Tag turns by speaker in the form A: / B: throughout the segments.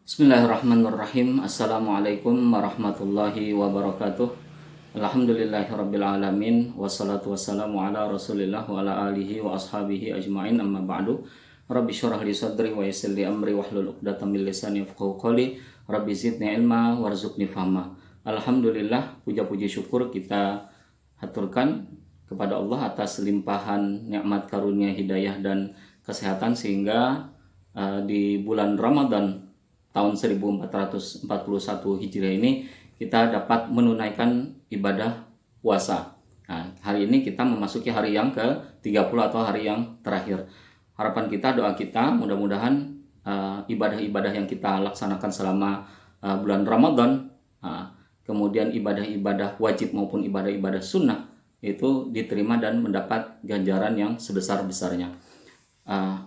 A: Bismillahirrahmanirrahim. Assalamualaikum warahmatullahi wabarakatuh. Alhamdulillahirrabbilalamin. Wassalatu wassalamu ala rasulillah wa ala alihi wa ashabihi ajma'in, amma ba'du. Rabbi syurah li sadri wa yassir li amri wahlul uqdatam min lisani yafqahu qawli. Rabbi zidni ilma warzuqni fahma. Alhamdulillah, puja-puji syukur kita haturkan kepada Allah atas limpahan nikmat karunia hidayah dan kesehatan sehingga di bulan Ramadan tahun 1441 Hijriah ini kita dapat menunaikan ibadah puasa. Nah, hari ini kita memasuki hari yang ke-30 atau hari yang terakhir. Harapan kita, doa kita, mudah-mudahan ibadah-ibadah yang kita laksanakan selama bulan Ramadan, kemudian ibadah-ibadah wajib maupun ibadah-ibadah sunnah itu diterima dan mendapat ganjaran yang sebesar-besarnya.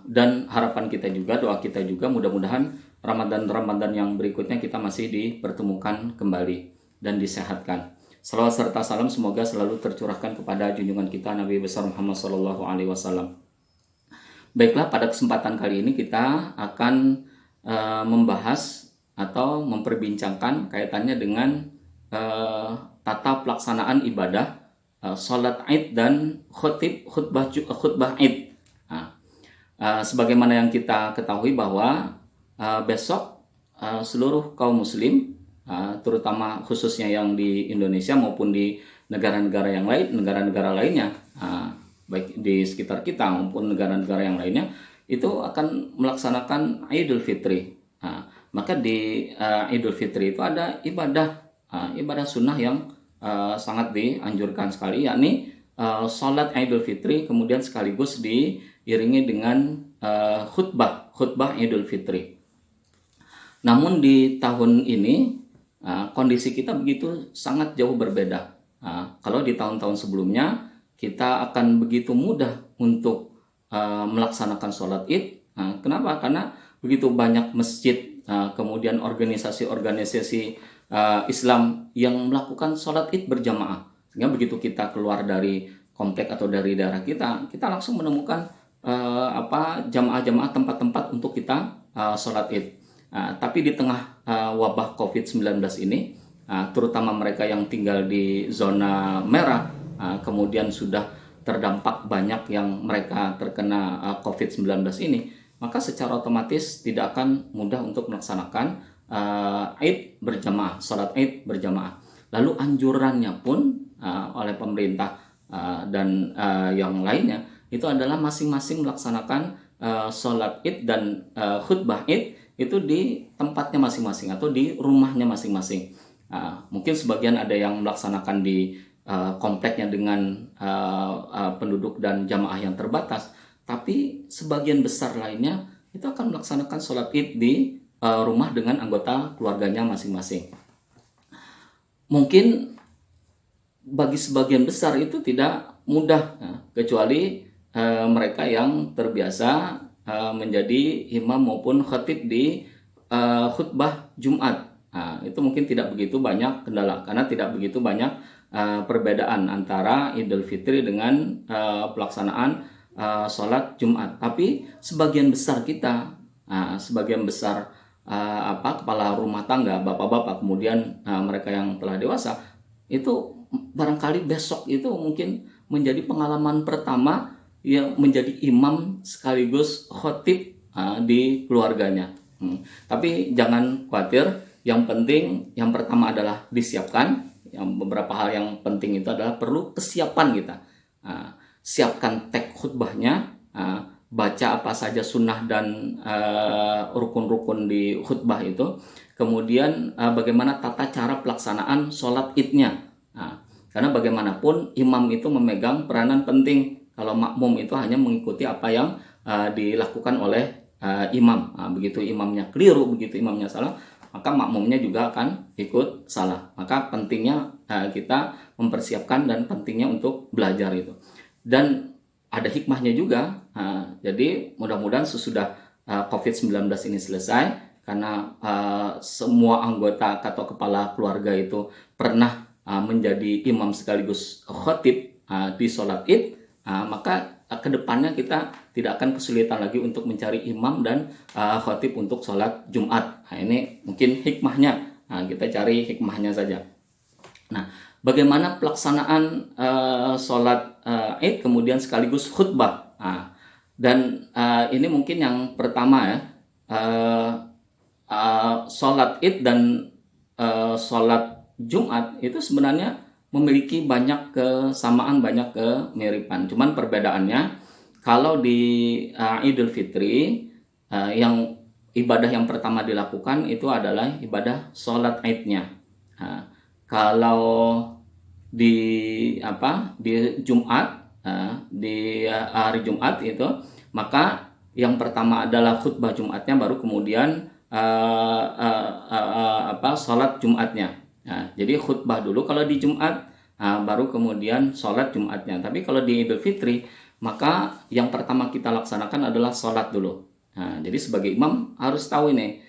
A: Dan harapan kita juga, doa kita juga, mudah-mudahan Ramadan yang berikutnya kita masih dipertemukan kembali dan disehatkan. Salawat serta salam semoga selalu tercurahkan kepada junjungan kita Nabi besar Muhammad SAW. Baiklah, pada kesempatan kali ini kita akan membahas atau memperbincangkan kaitannya dengan tata pelaksanaan ibadah sholat Id dan khutbah Id. Sebagaimana yang kita ketahui bahwa besok seluruh kaum muslim, terutama khususnya yang di Indonesia maupun di negara-negara yang lain, negara-negara lainnya, baik di sekitar kita maupun negara-negara yang lainnya, itu akan melaksanakan Idul Fitri. Maka di Idul Fitri itu ada ibadah sunnah yang sangat dianjurkan sekali, yakni sholat Idul Fitri, kemudian sekaligus diiringi dengan khutbah Idul Fitri. Namun di tahun ini kondisi kita begitu sangat jauh berbeda. Kalau di tahun-tahun sebelumnya kita akan begitu mudah untuk melaksanakan sholat Id. Kenapa? Karena begitu banyak masjid, kemudian organisasi-organisasi Islam yang melakukan sholat Id berjamaah. Sehingga begitu kita keluar dari komplek atau dari daerah kita langsung menemukan jamaah-jamaah, tempat-tempat untuk kita sholat Id. Tapi di tengah wabah COVID-19 ini, terutama mereka yang tinggal di zona merah, kemudian sudah terdampak banyak yang mereka terkena COVID-19 ini, maka secara otomatis tidak akan mudah untuk melaksanakan Id berjamaah, sholat Id berjamaah. Lalu anjurannya pun oleh pemerintah dan yang lainnya itu adalah masing-masing melaksanakan sholat Id dan khutbah Id itu di tempatnya masing-masing atau di rumahnya masing-masing. Mungkin sebagian ada yang melaksanakan di kompleknya dengan penduduk dan jamaah yang terbatas, tapi sebagian besar lainnya itu akan melaksanakan sholat Id di rumah dengan anggota keluarganya masing-masing. Mungkin bagi sebagian besar itu tidak mudah, kecuali mereka yang terbiasa menjadi imam maupun khatib di khutbah Jumat. Itu mungkin tidak begitu banyak kendala karena tidak begitu banyak perbedaan antara Idul Fitri dengan pelaksanaan sholat Jumat. Tapi sebagian besar kita, sebagian besar kepala rumah tangga, bapak-bapak, kemudian mereka yang telah dewasa, itu barangkali besok itu mungkin menjadi pengalaman pertama yang menjadi imam sekaligus khotib di keluarganya. Tapi jangan khawatir, yang penting yang pertama adalah disiapkan. Yang beberapa hal yang penting itu adalah perlu kesiapan kita. Siapkan teks khutbahnya, baca apa saja sunnah dan rukun-rukun di khutbah itu. Kemudian bagaimana tata cara pelaksanaan sholat idnya. Karena bagaimanapun imam itu memegang peranan penting. Kalau makmum itu hanya mengikuti apa yang dilakukan oleh imam. Begitu imamnya keliru, begitu imamnya salah, maka makmumnya juga akan ikut salah. Maka pentingnya kita mempersiapkan dan pentingnya untuk belajar itu. Dan ada hikmahnya juga. Jadi mudah-mudahan sesudah COVID-19 ini selesai, karena semua anggota atau kepala keluarga itu pernah menjadi imam sekaligus khatib di sholat Id, maka kedepannya kita tidak akan kesulitan lagi untuk mencari imam dan khatib untuk sholat Jumat. Nah, ini mungkin hikmahnya. Nah, kita cari hikmahnya saja. Nah, bagaimana pelaksanaan sholat Id kemudian sekaligus khutbah. Nah, dan ini mungkin yang pertama ya, sholat Id dan sholat Jumat itu sebenarnya memiliki banyak kesamaan, banyak kemiripan. Cuman perbedaannya, kalau di Idul Fitri yang ibadah yang pertama dilakukan itu adalah ibadah sholat Idnya. Nah, kalau di Jumat, di hari Jumat itu, maka yang pertama adalah khutbah Jumatnya, baru kemudian sholat Jumatnya. Nah, jadi khutbah dulu kalau di Jumat, baru kemudian sholat Jumatnya. Tapi kalau di Idul Fitri, maka yang pertama kita laksanakan adalah sholat dulu. Nah, jadi sebagai imam harus tahu ini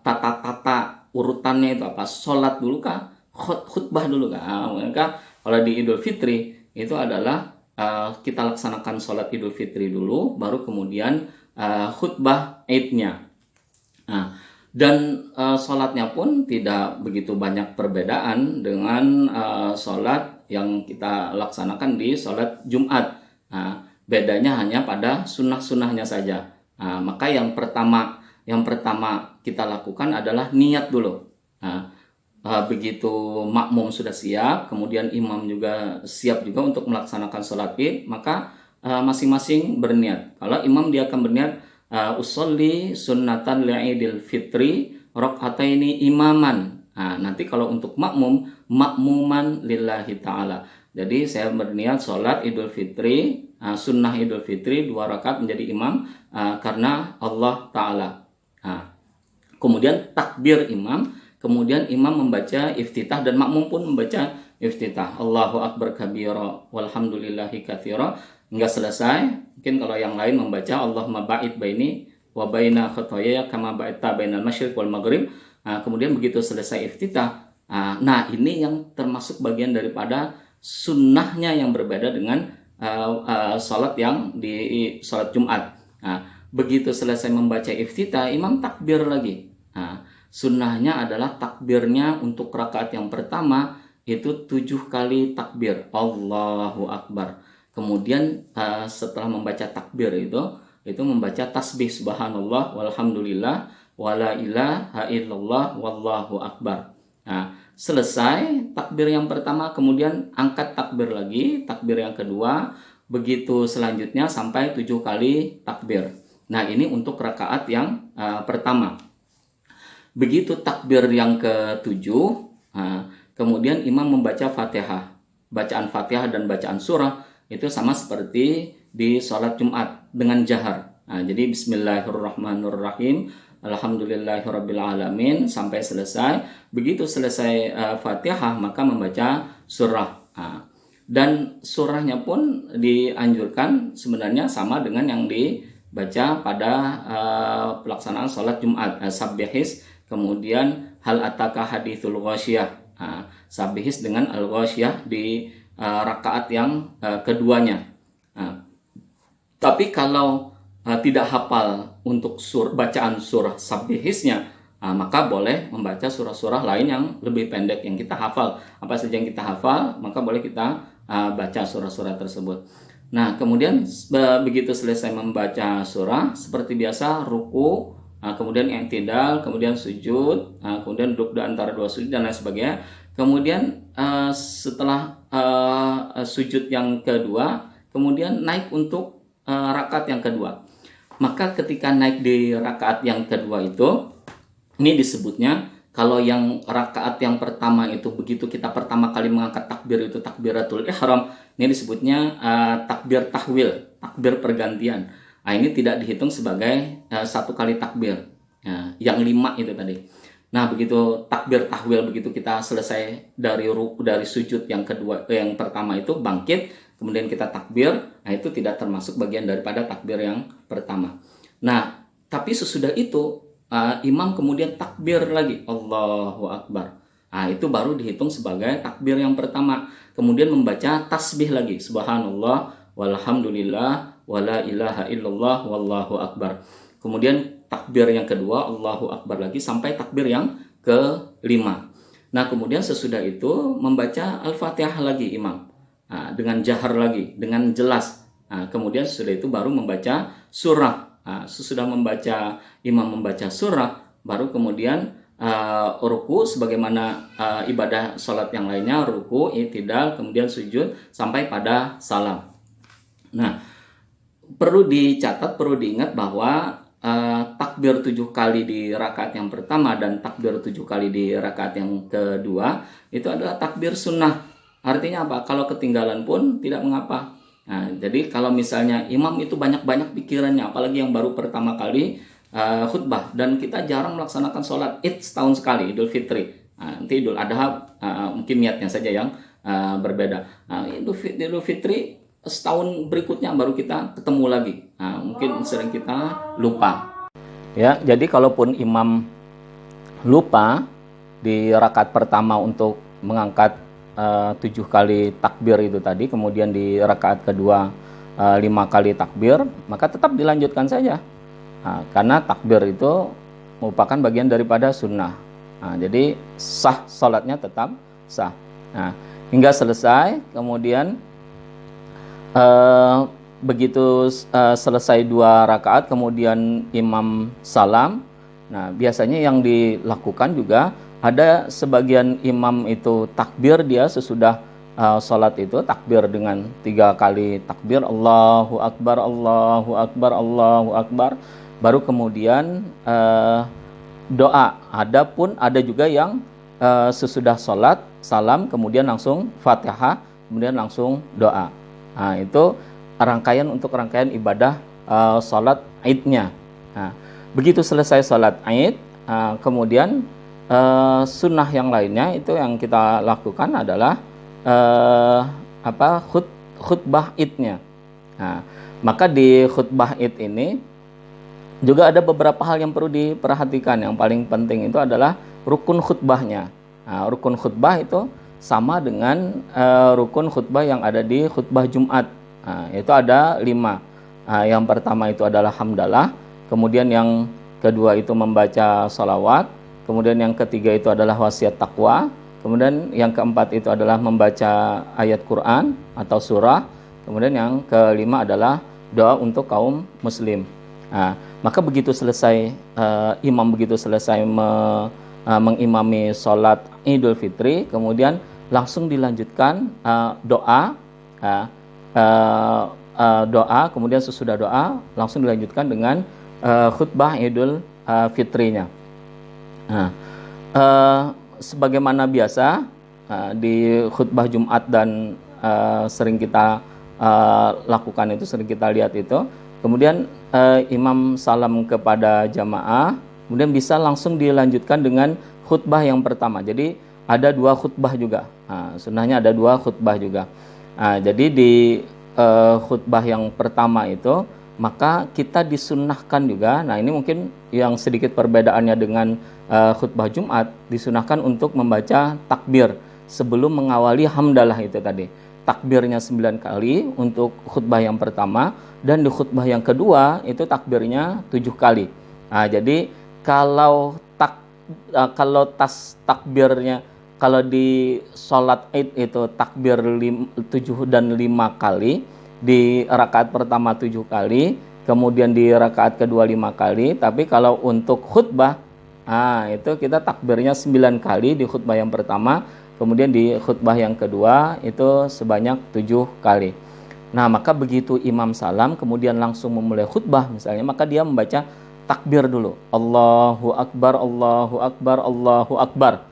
A: tata urutannya itu apa? Sholat dulu kah? Khutbah dulu kah? Maka kalau di Idul Fitri itu adalah kita laksanakan sholat Idul Fitri dulu, baru kemudian khutbah Idnya. Nah, dan sholatnya pun tidak begitu banyak perbedaan dengan sholat yang kita laksanakan di sholat Jumat. Nah, bedanya hanya pada sunnah-sunnahnya saja. Nah, maka yang pertama kita lakukan adalah niat dulu. Nah, begitu makmum sudah siap, kemudian imam juga siap juga untuk melaksanakan sholat Id, maka masing-masing berniat. Kalau imam dia akan berniat, usolli sunnatan li'idil fitri rok'ataini imaman. Nah, nanti kalau untuk makmuman lillahi ta'ala. Jadi saya berniat sholat Idul Fitri, sunnah Idul Fitri 2 rakaat menjadi imam karena Allah Ta'ala. Nah, kemudian takbir imam, kemudian imam membaca iftitah dan makmum pun membaca iftitah. Allahu akbar kabira walhamdulillahi katsira hingga selesai. Mungkin kalau yang lain membaca Allahumma ba'id baini wa baina khotoyaya kama ba'idta bainal masyriq wal maghrib. Nah, kemudian begitu selesai iftitah, nah ini yang termasuk bagian daripada sunnahnya yang berbeda dengan sholat yang di sholat Jumat. Nah, begitu selesai membaca iftitah, imam takbir lagi. Nah, sunnahnya adalah takbirnya untuk rakaat yang pertama itu 7 kali takbir, Allahu Akbar. Kemudian setelah membaca takbir itu membaca tasbih subhanallah walhamdulillah wala ilaha illallah wallahu akbar. Nah, selesai takbir yang pertama, kemudian angkat takbir lagi, takbir yang kedua, begitu selanjutnya sampai 7 kali takbir. Nah, ini untuk rakaat yang pertama. Begitu takbir yang ke-7, kemudian imam membaca Fatihah. Bacaan Fatihah dan bacaan surah itu sama seperti di sholat Jumat dengan jahar. Nah, jadi bismillahirrahmanirrahim, alhamdulillahirrabbilalamin sampai selesai. Begitu selesai Fatihah, maka membaca surah. Nah, dan surahnya pun dianjurkan sebenarnya sama dengan yang dibaca pada pelaksanaan sholat Jumat. Sabbihis, kemudian hal ataka hadithul ghasyiyah. Sabbihis dengan al-ghasyiyah di rakaat yang keduanya. Tapi kalau tidak hafal untuk bacaan surah sabbihisnya, maka boleh membaca surah-surah lain yang lebih pendek yang kita hafal. Apa saja yang kita hafal, maka boleh kita baca surah-surah tersebut. Nah, kemudian begitu selesai membaca surah, seperti biasa ruku, kemudian i'tidal, kemudian sujud, kemudian duduk di antara 2 sujud dan lain sebagainya. Kemudian setelah sujud yang kedua, kemudian naik untuk rakaat yang kedua. Maka ketika naik di rakaat yang kedua itu, ini disebutnya, kalau yang rakaat yang pertama itu begitu kita pertama kali mengangkat takbir itu takbiratul ihram, ini disebutnya takbir tahwil, takbir pergantian. Nah, ini tidak dihitung sebagai 1 kali takbir. Nah, yang 5 itu tadi. Nah, begitu takbir tahwil, begitu kita selesai dari sujud yang kedua, yang pertama itu bangkit, kemudian kita takbir, nah itu tidak termasuk bagian daripada takbir yang pertama. Nah, tapi sesudah itu imam kemudian takbir lagi, Allahu Akbar. Nah, itu baru dihitung sebagai takbir yang pertama. Kemudian membaca tasbih lagi, subhanallah walhamdulillah, wala ilaha illallah, wallahu akbar. Kemudian takbir yang kedua, Allahu akbar lagi sampai takbir yang kelima. Nah, kemudian sesudah itu membaca Al-Fatihah lagi imam. Nah, dengan jahar lagi, dengan jelas. Nah, kemudian sesudah itu baru membaca surah. Nah, sesudah imam membaca surah, baru kemudian ruku sebagaimana ibadah sholat yang lainnya, ruku, i'tidal, kemudian sujud sampai pada salam. Nah, perlu dicatat, perlu diingat bahwa takbir 7 kali di rakaat yang pertama dan takbir 7 kali di rakaat yang kedua itu adalah takbir sunnah. Artinya apa? Kalau ketinggalan pun tidak mengapa. Nah, jadi kalau misalnya imam itu banyak-banyak pikirannya, apalagi yang baru pertama kali khutbah, dan kita jarang melaksanakan sholat Id setahun sekali, Idul Fitri. Nanti Idul Adha mungkin niatnya saja yang berbeda. Idul Fitri setahun berikutnya baru kita ketemu lagi. Mungkin sering kita lupa. Ya, jadi kalaupun imam lupa di rakaat pertama untuk mengangkat 7 kali takbir itu tadi, kemudian di rakaat kedua 5 kali takbir, maka tetap dilanjutkan saja. Karena takbir itu merupakan bagian daripada sunnah. Jadi sah, sholatnya tetap sah. Hingga selesai, kemudian begitu selesai 2 rakaat, kemudian imam salam. Nah, biasanya yang dilakukan juga ada sebagian imam itu takbir, dia sesudah sholat itu takbir dengan 3 kali takbir, Allahu Akbar, Allahu Akbar, Allahu Akbar. Baru kemudian doa. Adapun ada juga yang sesudah sholat salam, kemudian langsung Fatihah, kemudian langsung doa. Nah, itu rangkaian ibadah sholat Idnya. Nah, begitu selesai sholat Id, kemudian sunnah yang lainnya itu yang kita lakukan adalah khutbah Idnya. Nah, maka di khutbah Id ini juga ada beberapa hal yang perlu diperhatikan. Yang paling penting itu adalah rukun khutbahnya. Nah, rukun khutbah itu sama dengan rukun khutbah yang ada di khutbah Jumat. Itu ada 5. Yang pertama itu adalah hamdalah, kemudian yang kedua itu membaca salawat, kemudian yang ketiga itu adalah wasiat taqwa, kemudian yang keempat itu adalah membaca ayat Quran atau surah, kemudian yang kelima adalah doa untuk kaum muslim. Maka begitu selesai imam mengimami sholat Idul Fitri, kemudian langsung dilanjutkan doa, kemudian sesudah doa langsung dilanjutkan dengan khutbah Idul Fitrinya. Sebagaimana biasa di khutbah Jumat dan sering kita lakukan itu, sering kita lihat itu, kemudian imam salam kepada jamaah, kemudian bisa langsung dilanjutkan dengan khutbah yang pertama. Jadi ada 2 khutbah juga. Sunnahnya ada 2 khutbah juga. Jadi di khutbah yang pertama itu, maka kita disunnahkan juga. Nah, ini mungkin yang sedikit perbedaannya dengan khutbah Jumat, disunnahkan untuk membaca takbir sebelum mengawali hamdalah itu tadi. Takbirnya 9 kali untuk khutbah yang pertama, dan di khutbah yang kedua itu takbirnya 7 kali. Jadi kalau takbirnya, kalau di sholat Id itu takbir 7 dan 5 kali, di rakaat pertama 7 kali, kemudian di rakaat kedua 5 kali. Tapi kalau untuk khutbah, itu kita takbirnya 9 kali di khutbah yang pertama, kemudian di khutbah yang kedua itu sebanyak 7 kali. Nah, maka begitu imam salam kemudian langsung memulai khutbah misalnya, maka dia membaca takbir dulu, Allahu Akbar, Allahu Akbar, Allahu Akbar.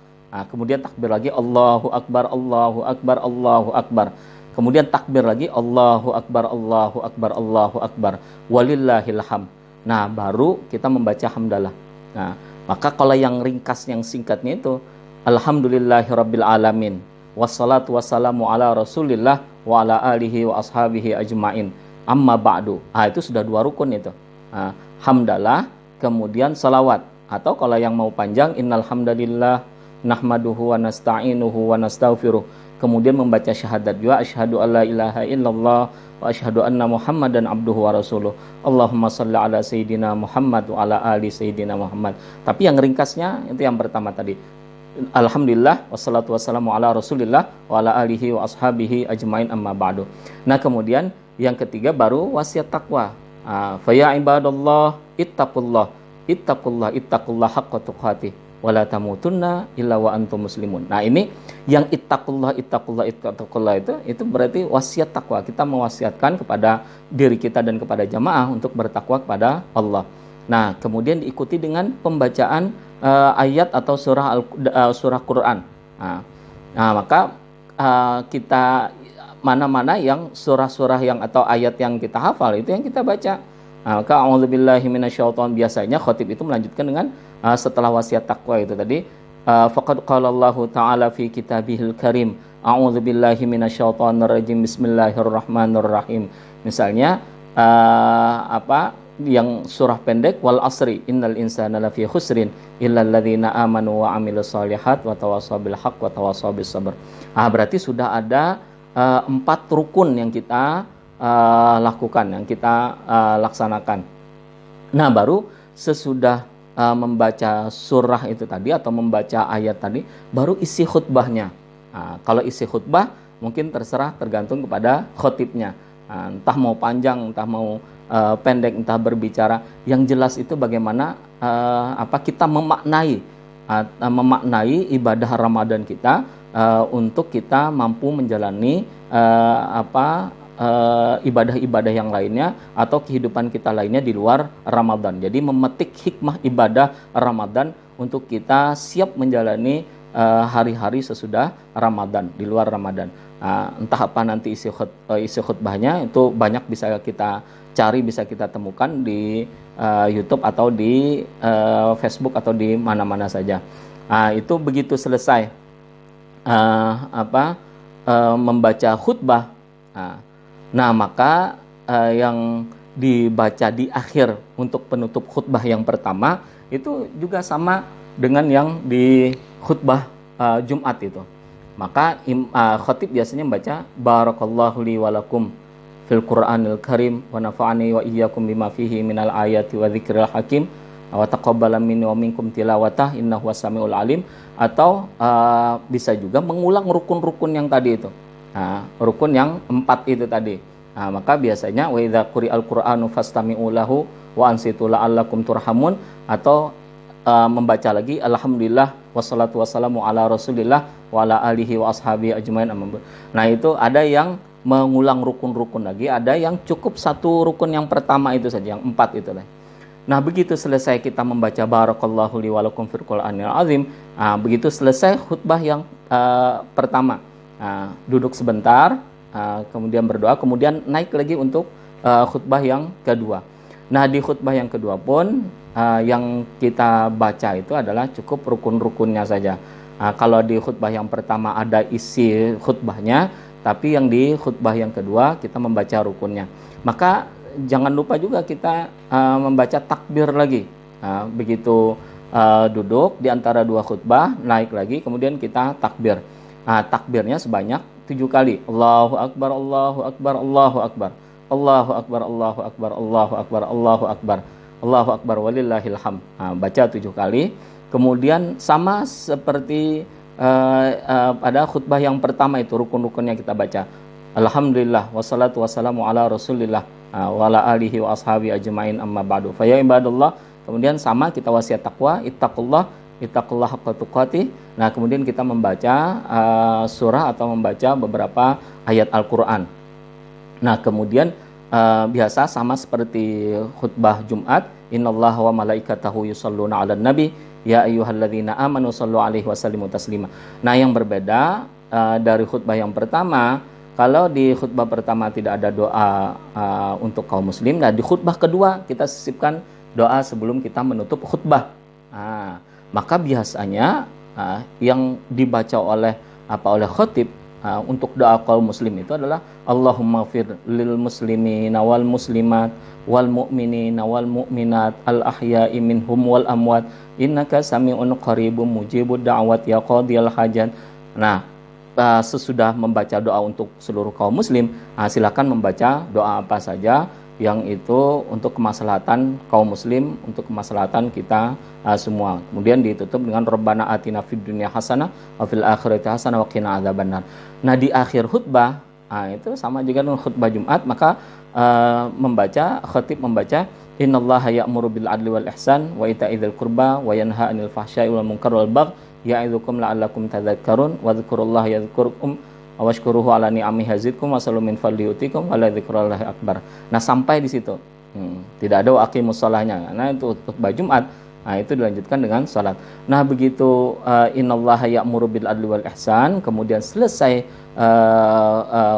A: Kemudian takbir lagi, Allahu Akbar, Allahu Akbar, Allahu Akbar. Kemudian takbir lagi, Allahu Akbar, Allahu Akbar, Allahu Akbar, walillahil hamd. Nah, baru kita membaca hamdalah. Nah, maka kalau yang ringkas, yang singkatnya itu, Alhamdulillahirabbil alamin, wassalatu wassalamu ala Rasulillah wa ala alihi wa ashabihi ajmain, amma ba'du. Itu sudah 2 rukun itu. Hamdalah, kemudian salawat. Atau kalau yang mau panjang, innal hamdalillah nahmaduhu wa nasta'inuhu wa nastaghfiruh. kemudian membaca syahadat juga, asyhadu alla ilaha illallah wa asyhadu anna Muhammadan abduhu wa rasuluh. Allahumma shalli ala sayyidina Muhammad wa ala ali sayyidina Muhammad. Tapi yang ringkasnya itu yang pertama tadi. Alhamdulillah wassalatu wassalamu ala Rasulillah wa ala alihi wa ashabihi ajmain amma ba'du. Nah, kemudian yang ketiga baru wasiat takwa. Fa ya ibadallah ittaqullah haqqa tuqatih wa la tamutunna illa wa antum muslimun. Nah, ini yang ittaqullah itu berarti wasiat takwa. Kita mewasiatkan kepada diri kita dan kepada jamaah untuk bertakwa kepada Allah. Nah, kemudian diikuti dengan pembacaan ayat atau surah Quran. Nah, maka kita mana-mana yang surah-surah yang atau ayat yang kita hafal itu yang kita baca. Maka a'udzubillahi minasyaitonir, biasanya khatib itu melanjutkan dengan setelah wasiat takwa itu tadi, faqad qala Allahu ta'ala fi kitabihil karim a'udzubillahi minasyaitonir rajim bismillahirrahmanirrahim. Misalnya yang surah pendek, wal asri innal insana lafi khusrin illal ladzina amanu wa amilus solihat wa tawassaw bil haqq wa tawassaw bis sabr. Berarti sudah ada 4 rukun yang kita lakukan, yang kita laksanakan. Nah, baru sesudah membaca surah itu tadi atau membaca ayat tadi, baru isi khutbahnya. Kalau isi khutbah mungkin tergantung kepada khotibnya. Entah mau panjang, entah mau pendek, entah berbicara. Yang jelas itu bagaimana kita memaknai ibadah Ramadan kita untuk kita mampu menjalani ibadah-ibadah yang lainnya atau kehidupan kita lainnya di luar Ramadan. Jadi memetik hikmah ibadah Ramadan untuk kita siap menjalani hari-hari sesudah Ramadan, di luar Ramadan. Entah apa nanti isi khutbahnya, itu banyak bisa kita cari, bisa kita temukan di YouTube atau di Facebook atau di mana-mana saja. Itu begitu selesai membaca khutbah. Nah, maka yang dibaca di akhir untuk penutup khutbah yang pertama itu juga sama dengan yang di khutbah Jumat itu. Maka khatib biasanya membaca barakallahu li walakum fil Qur'anil Karim wa nafa'ani wa iyyakum bima fihi minal ayati wa dzikril hakim wa taqabbala minni wa minkum tilawatah innahu wasamiul alim. Atau bisa juga mengulang rukun-rukun yang tadi itu. Rukun yang 4 itu tadi. Maka biasanya wa idza quri'al Qur'anu fastami'u lahu wa ansitu la'allakum turhamun, atau membaca lagi alhamdulillah wassalatu wassalamu ala Rasulillah wa ala alihi wa ashabihi ajmain. Nah, itu ada yang mengulang rukun-rukun lagi, ada yang cukup satu rukun yang pertama itu saja, yang 4 itu lah. Nah, begitu selesai kita membaca barakallahu li walakum fil Qur'anil azim, begitu selesai khutbah yang pertama, duduk sebentar, kemudian berdoa, kemudian naik lagi untuk khutbah yang kedua. Nah, di khutbah yang kedua pun yang kita baca itu adalah cukup rukun-rukunnya saja. Kalau di khutbah yang pertama ada isi khutbahnya, tapi yang di khutbah yang kedua kita membaca rukunnya. Maka jangan lupa juga kita membaca takbir lagi. Begitu duduk di antara 2 khutbah, naik lagi, kemudian kita takbir. Takbirnya sebanyak 7 kali. Allahu Akbar, Allahu Akbar, Allahu Akbar. Allahu Akbar, Allahu Akbar, Allahu Akbar, Allahu Akbar. Allahu Akbar walillahil hamd. Baca 7 kali. Kemudian sama seperti pada khutbah yang pertama itu, rukun-rukunnya kita baca. Alhamdulillah wassalatu wassalamu ala Rasulillah wa ala alihi wa ashabi ajmain amma ba'du. Fa ya ibadallah, kemudian sama kita wasiat takwa, ittaqullah haqqa tuqatih. Nah, kemudian kita membaca surah atau membaca beberapa ayat Al-Qur'an. Nah, kemudian biasa sama seperti khutbah Jumat, innallaha wa malaikatahu yusholluna 'alan nabi ya ayyuhalladzina amanu shallu 'alaihi wa sallimu taslima. Nah, yang berbeda dari khutbah yang pertama, kalau di khutbah pertama tidak ada doa untuk kaum muslim, nah di khutbah kedua kita sisipkan doa sebelum kita menutup khutbah. Maka biasanya yang dibaca oleh khatib untuk doa kaum muslim itu adalah Allahumma fir lil muslimina wal muslimat wal mu'minina wal mu'minat al ahya'i minhum wal amwat innaka sami'un qaribun mujibud da'wat ya qadiyal hajat. Nah, sesudah membaca doa untuk seluruh kaum muslim, silakan membaca doa apa saja yang itu untuk kemaslahatan kaum muslim, untuk kemaslahatan kita semua. Kemudian ditutup dengan Rabbana atina fid dunya hasanah wa fil akhirati hasanah wa qina adzabannar. Nah, di akhir khutbah, itu sama juga dengan khutbah Jumat, maka khatib membaca innallaha ya'muru bil adli wal ihsan wa ita'idzil qurba wa yanha 'anil fahsya'i wal munkari wal baghi ya'idzukum la'allakum tadhakkarun wa dzkurullaha yadhkurkum washkuruhu ala ni'amihi yazidkum wasallu min fadli yutikum wala dzikrullahi akbar. Nah, sampai di situ. Tidak ada wa aqimus sholahnya. Nah, itu khutbah Jumat. Nah, itu dilanjutkan dengan salat. Nah, begitu innallaha ya'muru bil adli wal ihsan, kemudian selesai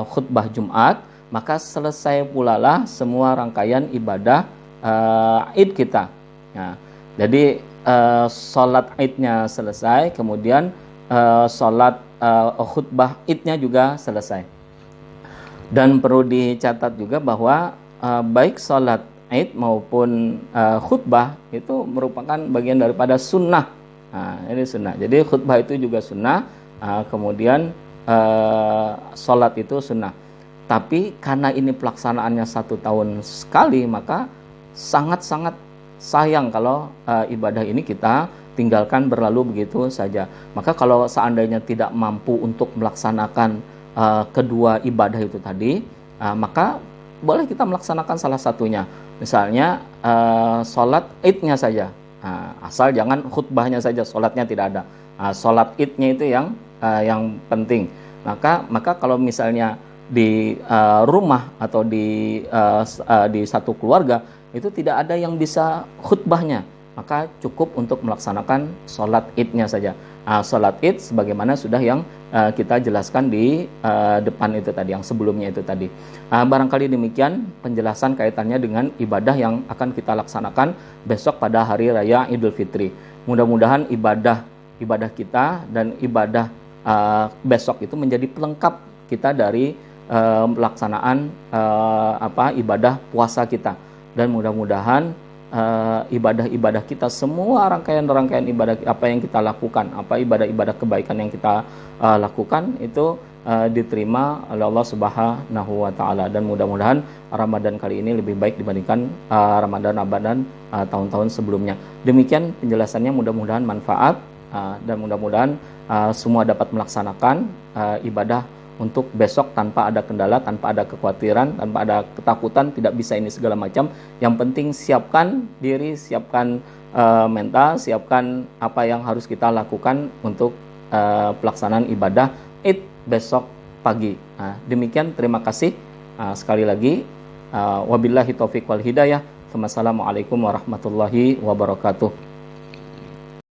A: khutbah Jumat, maka selesai pula lah semua rangkaian ibadah Id kita. Nah, jadi salat Idnya selesai, kemudian salat khutbah Idnya juga selesai. Dan perlu dicatat juga bahwa baik salat Id maupun khutbah itu merupakan bagian daripada sunnah. Nah, ini sunnah. Jadi khutbah itu juga sunnah, kemudian salat itu sunnah. Tapi karena ini pelaksanaannya 1 tahun sekali, maka sangat-sangat sayang kalau ibadah ini kita tinggalkan berlalu begitu saja. Maka kalau seandainya tidak mampu untuk melaksanakan kedua ibadah itu tadi, maka boleh kita melaksanakan salah satunya. Misalnya sholat Idnya saja, asal jangan khutbahnya saja, sholatnya tidak ada. Sholat Idnya itu yang penting. Maka kalau misalnya di rumah atau di satu keluarga itu tidak ada yang bisa khutbahnya, maka cukup untuk melaksanakan sholat Idnya saja. Sholat Id sebagaimana sudah yang kita jelaskan di depan itu tadi, yang sebelumnya itu tadi. Barangkali demikian penjelasan kaitannya dengan ibadah yang akan kita laksanakan besok pada hari raya Idul Fitri. Mudah-mudahan ibadah kita dan ibadah besok itu menjadi pelengkap kita dari pelaksanaan ibadah puasa kita. Dan mudah-mudahan ibadah-ibadah kita, semua rangkaian-rangkaian ibadah apa yang kita lakukan, apa ibadah-ibadah kebaikan yang kita lakukan itu diterima oleh Allah Subhanahu wa taala. Dan mudah-mudahan Ramadan kali ini lebih baik dibandingkan Ramadan tahun-tahun sebelumnya. Demikian penjelasannya, mudah-mudahan manfaat dan mudah-mudahan semua dapat melaksanakan ibadah untuk besok tanpa ada kendala, tanpa ada kekhawatiran, tanpa ada ketakutan, tidak bisa ini segala macam. Yang penting siapkan diri, siapkan mental, siapkan apa yang harus kita lakukan untuk pelaksanaan ibadah Id besok pagi. Demikian, terima kasih sekali lagi. Wabillahi taufiq wal hidayah. Wassalamualaikum warahmatullahi wabarakatuh.